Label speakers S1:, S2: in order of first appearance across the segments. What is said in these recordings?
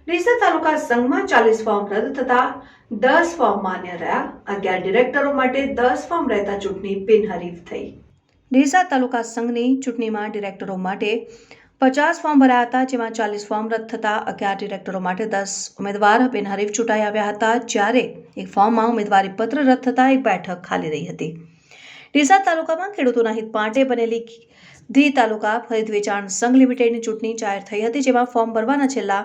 S1: ડીસા તાલુકા સંઘમાં 40 form રદ થતા 10 form માન્ય રહ્યા। 11 ડિરેક્ટરો માટે 10 ફોર્મ રહેતા ચૂંટણી બિનહરીફ થઈ। ડીસા તાલુકા સંઘની ચૂંટણીમાં ડિરેક્ટરો માટે 50 ફોર્મ ભરાયા હતા, જેમાં 40 ફોર્મ રદ થતા 11 ડિરેક્ટરો માટે 10 ઉમેદવાર બિનહરીફ ચૂંટાઈ આવ્યા હતા, જ્યારે એક ફોર્મમાં ઉમેદવારી પત્ર રદ થતા એક બેઠક ખાલી રહી હતી। ડીસા તાલુકામાં ખેડૂતોના હિત માટે બનેલી ધી તાલુકા ખરીદ વેચાણ સંઘ લિમિટેડની ચૂંટણી જાહેર થઈ હતી, જેમાં ફોર્મ ભરવાના છેલ્લા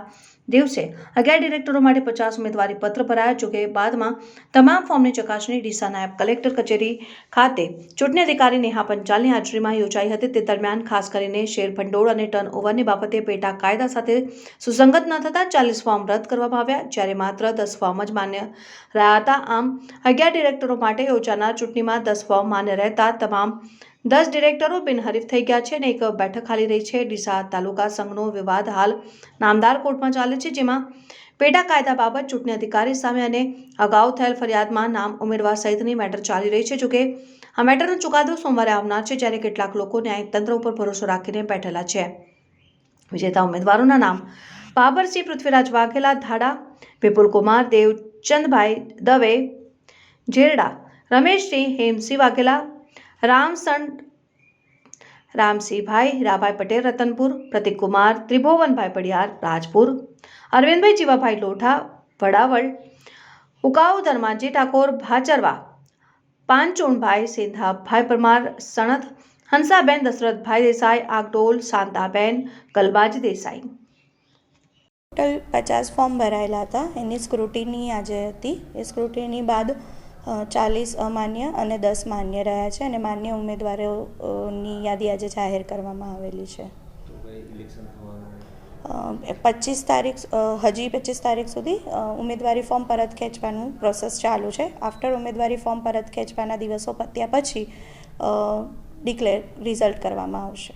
S1: દિવસે 11 ડિરેક્ટરો માટે 50 ઉમેદવારી પત્ર ભરાયા। જોકે બાદમાં તમામ ફોર્મની ચકાસણી ડીસા નાયબ કલેક્ટર કચેરી ખાતે ચૂંટણી અધિકારી નેહા પંચાલની હાજરીમાં યોજાઈ હતી। તે દરમિયાન ખાસ કરીને શેર ભંડોળ અને ટર્નઓવરની બાબતે પેટા કાયદા સાથે સુસંગત ન થતા 40 ફોર્મ રદ કરવામાં આવ્યા, જ્યારે માત્ર 10 ફોર્મ જ માન્ય રહ્યા હતા। આમ 11 ડિરેક્ટરો માટે યોજાનાર ચૂંટણીમાં 10 ફોર્મ માન્ય રહેતા તમામ 10 ડિરેક્ટરો બિનહરીફ થઈ ગયા છે અને એક બેઠક ખાલી રહી છે। ડીસા તાલુકા સંઘનો વિવાદ હાલ નામદાર કોર્ટમાં ચાલે છે, જેમાં પેટા કાયદા બાબત ચૂંટણી અધિકારી સામે અને અગાઉ થયેલ ફરિયાદમાં નામ ઉમેરવા સહિતની મેટર ચાલી રહી છે। જોકે આ મેટરનો ચુકાદો સોમવારે આવનાર છે, જ્યારે કેટલાક લોકો ન્યાયિક તંત્ર ઉપર ભરોસો રાખીને બેઠેલા છે। વિજેતા ઉમેદવારોના નામ બાબરસિંહ પૃથ્વીરાજ વાઘેલા ધાડા, વિપુલ કુમાર દેવચંદભાઈ દવે જેરડા, રમેશસિંહ હેમસિંહ વાઘેલા, રામસિંહભાઈ હીરાભાઈ પટેલ રતનપુર, પ્રતિક કુમાર ત્રિભુવનભાઈ પડિયાર રાજપુર, અરવિંદભાઈ જીવાભાઈ લોઢા વડાવળ, ઉકાઉ ધર્માજી ઠાકોર ભાચરવા, પાંચોણભાઈ સિંધાભાઈ પરમાર સણથ, હંસાબેન દશરથભાઈ દેસાઈ આગડોલ, શાંતાબેન ગલબાજી દેસાઈ।
S2: ટોટલ 50 ફોર્મ ભરાયેલા હતા। એની સ્ક્રુટિની આજે હતી। એ સ્ક્રુટિની બાદ 40 અમાન્ય અને 10 માન્ય રહ્યા છે અને માન્ય ઉમેદવારોની યાદી આજે જાહેર કરવામાં આવેલી છે। 25 તારીખ સુધી ઉમેદવારી ફોર્મ પરત ખેંચવાનું પ્રોસેસ ચાલુ છે। આફ્ટર ઉમેદવારી ફોર્મ પરત ખેંચવાના દિવસો પત્યા પછી રિઝલ્ટ કરવામાં આવશે।